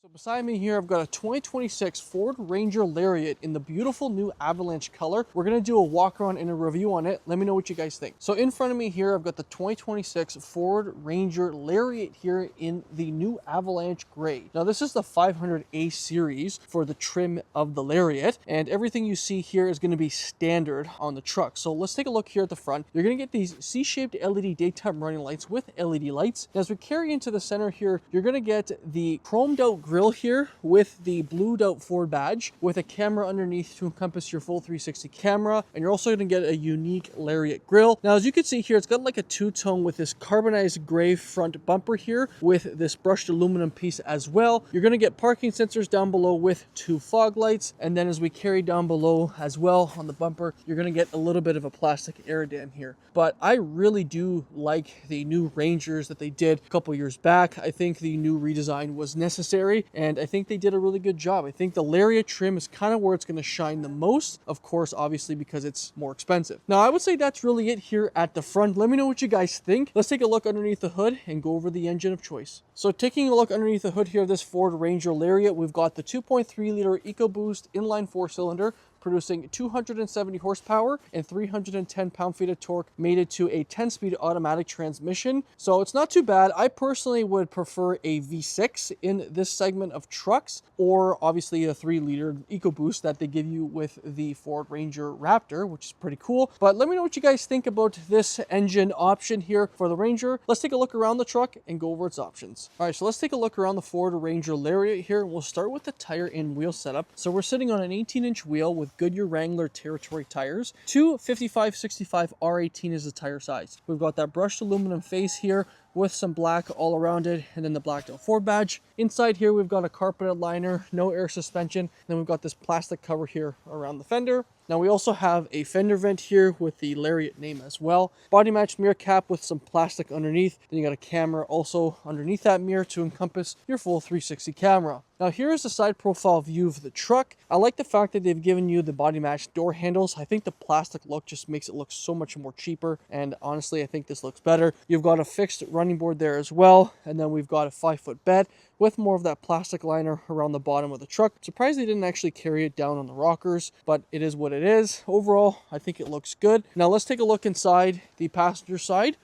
So beside me here, I've got a 2026 Ford Ranger Lariat in the beautiful new Avalanche color. We're going to do a walk around and a review on it. Let me know what you guys think. So in front of me here, I've got the 2026 Ford Ranger Lariat here in the new Avalanche gray. Now this is the 500A series for the trim of the Lariat, and everything you see here is going to be standard on the truck. So let's take a look here at the front. You're going to get these C-shaped LED daytime running lights with LED lights. As we carry into the center here, you're going to get the chromed out grill here with the blued out Ford badge with a camera underneath to encompass your full 360 camera, and you're also going to get a unique Lariat grille. Now as you can see here, it's got like a two-tone with this carbonized gray front bumper here with this brushed aluminum piece as well. You're going to get parking sensors down below with two fog lights, and then as we carry down below as well on the bumper, you're going to get a little bit of a plastic air dam here. But I really do like the new Rangers that they did a couple years back. I think the new redesign was necessary, and I think they did a really good job. I think the Lariat trim is kind of where it's going to shine the most, of course, obviously because it's more expensive. Now I would say that's really it here at the front. Let me know what you guys think. Let's take a look underneath the hood and go over the engine of choice. So taking a look underneath the hood here of this Ford Ranger Lariat, we've got the 2.3 liter EcoBoost inline 4-cylinder producing 270 horsepower and 310 pound-feet of torque, mated to a 10-speed automatic transmission. So it's not too bad. I personally would prefer a V6 in this segment of trucks, or obviously a 3-liter EcoBoost that they give you with the Ford Ranger Raptor, which is pretty cool. But let me know what you guys think about this engine option here for the Ranger. Let's take a look around the truck and go over its options. All right, so let's take a look around the Ford Ranger Lariat here. We'll start with the tire and wheel setup. So we're sitting on an 18-inch wheel with Goodyear Wrangler Territory tires. 255/65 R18 is the tire size. We've got that brushed aluminum face here with some black all around it, and then the blacked out Ford badge. Inside here, we've got a carpeted liner, no air suspension. Then we've got this plastic cover here around the fender. Now we also have a fender vent here with the Lariat name as well. Body matched mirror cap with some plastic underneath. Then you got a camera also underneath that mirror to encompass your full 360 camera. Now here is the side profile view of the truck. I like the fact that they've given you the body matched door handles. I think the plastic look just makes it look so much more cheaper, and honestly I think this looks better. You've got a fixed running board there as well, and then we've got a 5-foot bed with more of that plastic liner around the bottom of the truck. Surprised they didn't actually carry it down on the rockers, but it is what it is. Overall, I think it looks good. Now let's take a look inside the passenger side.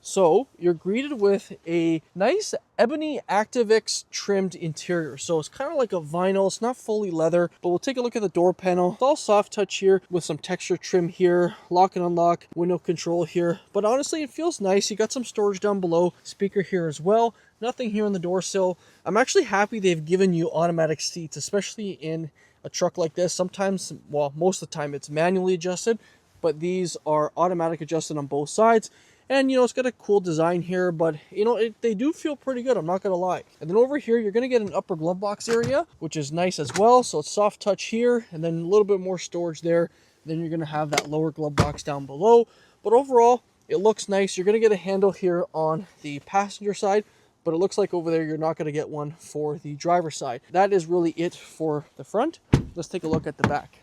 So you're greeted with a nice ebony ActiveX trimmed interior. So it's kind of like a vinyl. It's not fully leather, but we'll take a look at the door panel. It's all soft touch here with some texture trim here, lock and unlock, window control here. But honestly, it feels nice. You got some storage down below, speaker here as well. Nothing here on the door sill. I'm actually happy they've given you automatic seats, especially in a truck like this. Sometimes, well, most of the time it's manually adjusted, but these are automatic adjusted on both sides. And, you know, it's got a cool design here, but, you know, they do feel pretty good, I'm not going to lie. And then over here, you're going to get an upper glove box area, which is nice as well. So it's soft touch here, and then a little bit more storage there. Then you're going to have that lower glove box down below. But overall, it looks nice. You're going to get a handle here on the passenger side, but it looks like over there, you're not going to get one for the driver's side. That is really it for the front. Let's take a look at the back.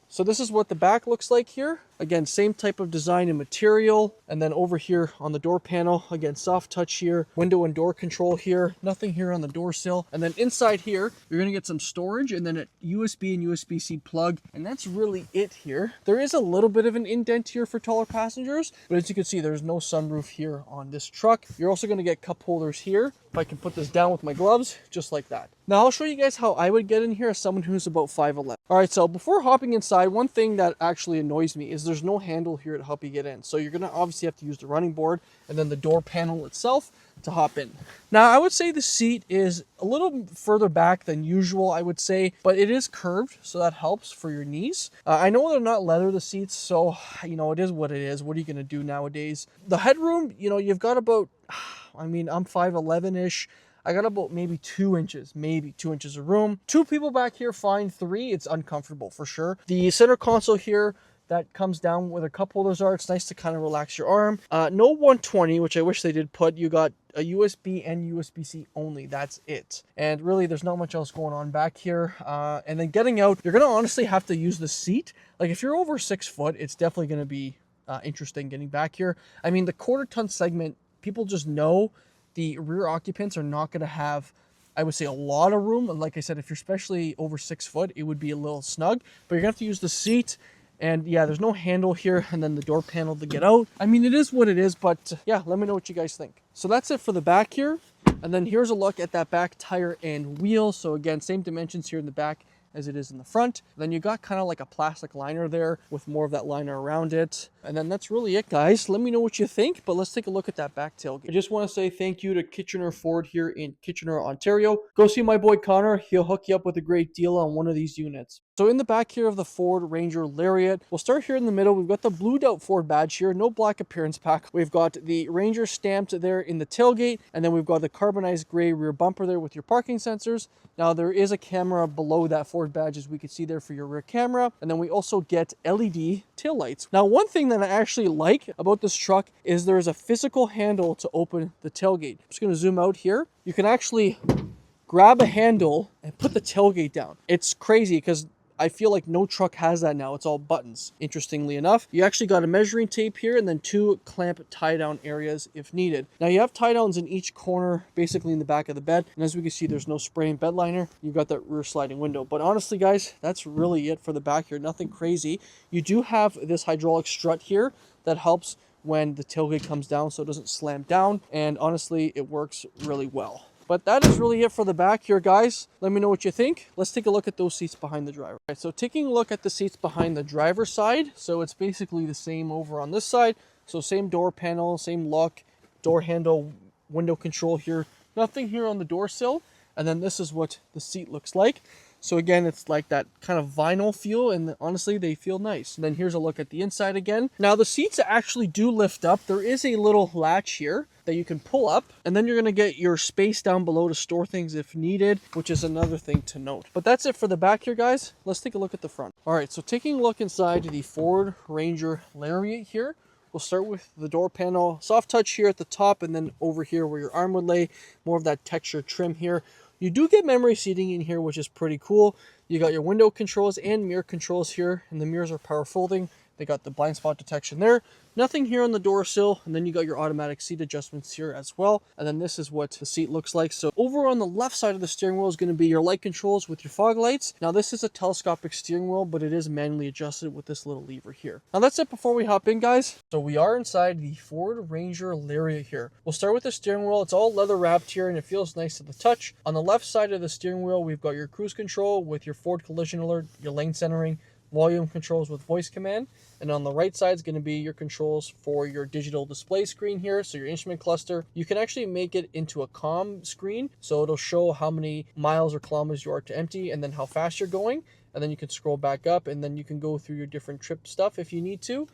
So this is what the back looks like here. Again, same type of design and material. And then over here on the door panel, again, soft touch here, window and door control here, nothing here on the door sill. And then inside here, you're gonna get some storage and then a USB and USB-C plug. And that's really it here. There is a little bit of an indent here for taller passengers, but as you can see, there's no sunroof here on this truck. You're also gonna get cup holders here. If I can put this down with my gloves, just like that. Now I'll show you guys how I would get in here as someone who's about 5'11". All right, so before hopping inside, one thing that actually annoys me is there's no handle here to help you get in. So you're gonna obviously have to use the running board and then the door panel itself to hop in. Now I would say the seat is a little further back than usual, I would say, but it is curved, so that helps for your knees. I know they're not leather, the seats, so you know, it is what it is. What are you gonna do nowadays? The headroom, you know, you've got about, I mean, I'm 5'11"-ish. I got about maybe 2 inches of room. 2 people back here, fine. 3, it's uncomfortable for sure. The center console here, that comes down where the cup holders are. It's nice to kind of relax your arm. No 120, which I wish they did put. You got a USB and USB-C only. That's it. And really, there's not much else going on back here. And then getting out, you're going to honestly have to use the seat. Like if you're over 6 foot, it's definitely going to be interesting getting back here. I mean, the quarter ton segment, people just know the rear occupants are not going to have I would say a lot of room. And like I said, if you're especially over 6 foot, it would be a little snug, but you're gonna have to use the seat. And yeah, there's no handle here, and then the door panel to get out. I mean, it is what it is, but yeah, let me know what you guys think. So that's it for the back here. And then here's a look at that back tire and wheel. So again, same dimensions here in the back as it is in the front. Then you got kind of like a plastic liner there with more of that liner around it. And then that's really it, guys. Let me know what you think, but let's take a look at that back tailgate. I just want to say thank you to Kitchener Ford here in Kitchener, Ontario. Go see my boy Connor. He'll hook you up with a great deal on one of these units. So in the back here of the Ford Ranger Lariat, we'll start here in the middle. We've got the blued out Ford badge here, no black appearance pack. We've got the Ranger stamped there in the tailgate, and then we've got the carbonized gray rear bumper there with your parking sensors. Now there is a camera below that Ford badge, as we can see there, for your rear camera. And then we also get LED taillights. Now one thing that I actually like about this truck is there's a physical handle to open the tailgate. I'm just going to zoom out here. You can actually grab a handle and put the tailgate down. It's crazy because I feel like no truck has that now. It's all buttons. Interestingly enough, you actually got a measuring tape here and then 2 clamp tie down areas if needed. Now you have tie downs in each corner, basically in the back of the bed. And as we can see, there's no spray and bed liner. You've got that rear sliding window. But honestly, guys, that's really it for the back here. Nothing crazy. You do have this hydraulic strut here that helps when the tailgate comes down so it doesn't slam down. And honestly, it works really well. But that is really it for the back here, guys. Let me know what you think. Let's take a look at those seats behind the driver. All right, so taking a look at the seats behind the driver's side. So it's basically the same over on this side. So same door panel, same look, door handle, window control here. Nothing here on the door sill. And then this is what the seat looks like. So again, it's like that kind of vinyl feel, and honestly, they feel nice. And then here's a look at the inside again. Now the seats actually do lift up. There is a little latch here that you can pull up, and then you're gonna get your space down below to store things if needed, which is another thing to note. But that's it for the back here, guys. Let's take a look at the front. All right, so taking a look inside the Ford Ranger Lariat here, we'll start with the door panel. Soft touch here at the top, and then over here where your arm would lay, more of that textured trim here. You do get memory seating in here, which is pretty cool. You got your window controls and mirror controls here, and the mirrors are power folding. They got the blind spot detection there. Nothing here on the door sill, and then you got your automatic seat adjustments here as well. And then this is what the seat looks like. So over on the left side of the steering wheel is going to be your light controls with your fog lights. Now this is a telescopic steering wheel, but it is manually adjusted with this little lever here. Now that's it before we hop in, guys. So we are inside the Ford Ranger Lariat here. We'll start with the steering wheel. It's all leather wrapped here, and it feels nice to the touch. On the left side of the steering wheel, we've got your cruise control with your Ford collision alert, your lane centering, volume controls with voice command. And on the right side is going to be your controls for your digital display screen here. So your instrument cluster, you can actually make it into a comm screen. So it'll show how many miles or kilometers you are to empty and then how fast you're going. And then you can scroll back up and then you can go through your different trip stuff if you need to.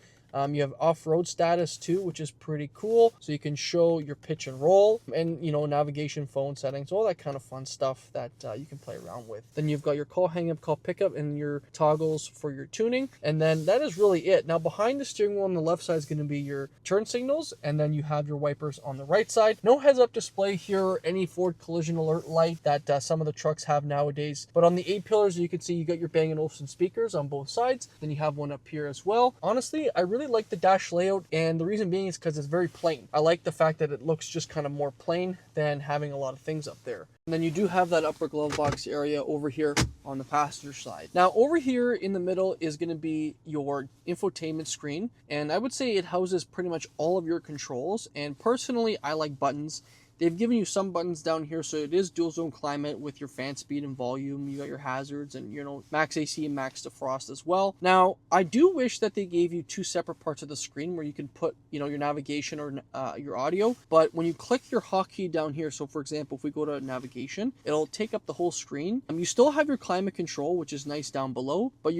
You have off-road status too, which is pretty cool. So you can show your pitch and roll and, you know, navigation, phone settings, all that kind of fun stuff that you can play around with. Then you've got your call hang-up, call pickup, and your toggles for your tuning. And then that is really it. Now behind the steering wheel on the left side is going to be your turn signals, and then you have your wipers on the right side. No heads-up display here or any Ford collision alert light that some of the trucks have nowadays. But on the 8 pillars, you can see you got your Bang Olufsen speakers on both sides. Then you have one up here as well. Honestly, I really like the dash layout, and the reason being is because it's very plain. I like the fact that it looks just kind of more plain than having a lot of things up there. And then you do have that upper glove box area over here on the passenger side. Now over here in the middle is going to be your infotainment screen, and I would say it houses pretty much all of your controls, and personally I like buttons. They've given you some buttons down here, so it is dual zone climate with your fan speed and volume. You got your hazards and, you know, max AC and max defrost as well. Now, I do wish that they gave you 2 separate parts of the screen where you can put, you know, your navigation or your audio. But when you click your hotkey down here, so for example, if we go to navigation, it'll take up the whole screen. You still have your climate control, which is nice down below, but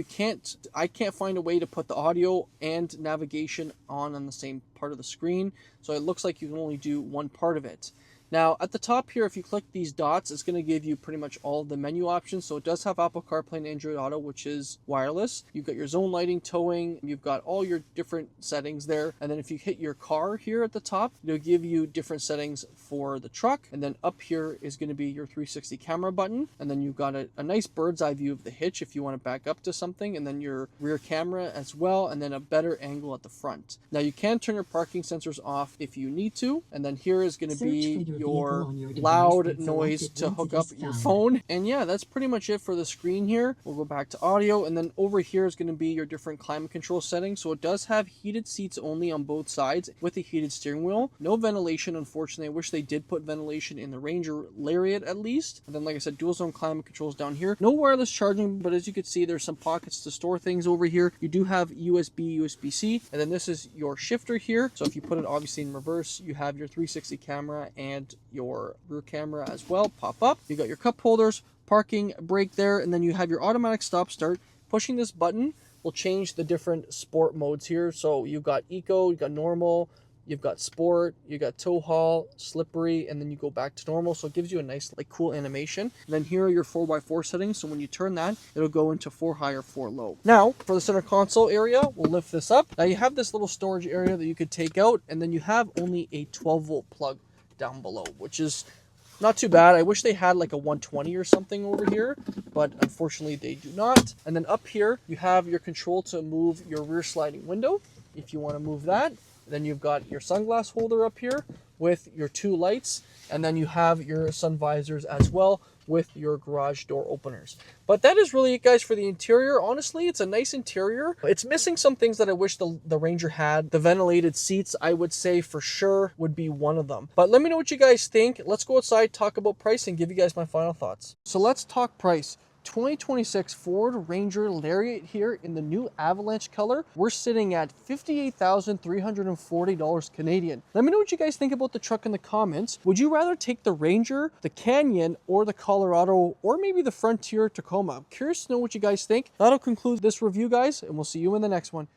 I can't find a way to put the audio and navigation on the same part of the screen. So it looks like you can only do one part of it. Now, at the top here, if you click these dots, it's going to give you pretty much all the menu options. So it does have Apple CarPlay and Android Auto, which is wireless. You've got your zone lighting, towing. You've got all your different settings there. And then if you hit your car here at the top, it'll give you different settings for the truck. And then up here is going to be your 360 camera button. And then you've got a nice bird's eye view of the hitch if you want to back up to something. And then your rear camera as well. And then a better angle at the front. Now, you can turn your parking sensors off if you need to. And then here is going to be your loud noise to hook up your phone. And yeah, that's pretty much it for the screen here. We'll go back to audio, and then over here is going to be your different climate control settings. So it does have heated seats only on both sides with a heated steering wheel. No ventilation, unfortunately. I wish they did put ventilation in the Ranger Lariat at least. And then, like I said, dual zone climate controls down here. No wireless charging, but as you can see, there's some pockets to store things over here. You do have USB, USB-C, and then this is your shifter here. So if you put it obviously in reverse, you have your 360 camera and your rear camera as well pop up. You got your cup holders, parking brake there, and then you have your automatic stop start. Pushing this button will change the different sport modes here. So you've got eco, you've got normal, you've got sport, you got tow haul, slippery, and then you go back to normal. So it gives you a nice, like, cool animation. And then here are your 4x4 settings. So when you turn that, it'll go into 4 high or 4 low. Now, for the center console area, we'll lift this up. Now you have this little storage area that you could take out, and then you have only a 12-volt plug down below, which is not too bad. I wish they had like a 120 or something over here, but unfortunately they do not. And then up here, you have your control to move your rear sliding window if you want to move that. Then you've got your sunglass holder up here with your 2 lights, and then you have your sun visors as well with your garage door openers. But that is really it, guys, for the interior. Honestly, it's a nice interior. It's missing some things that I wish the Ranger had. The ventilated seats, I would say for sure, would be one of them. But let me know what you guys think. Let's go outside, talk about price, and give you guys my final thoughts. So let's talk price. 2026 Ford Ranger Lariat here in the new Avalanche color. We're sitting at $58,340 Canadian. Let me know what you guys think about the truck in the comments. Would you rather take the Ranger, the Canyon, or the Colorado, or maybe the Frontier Tacoma? I'm curious to know what you guys think. That'll conclude this review, guys, and we'll see you in the next one.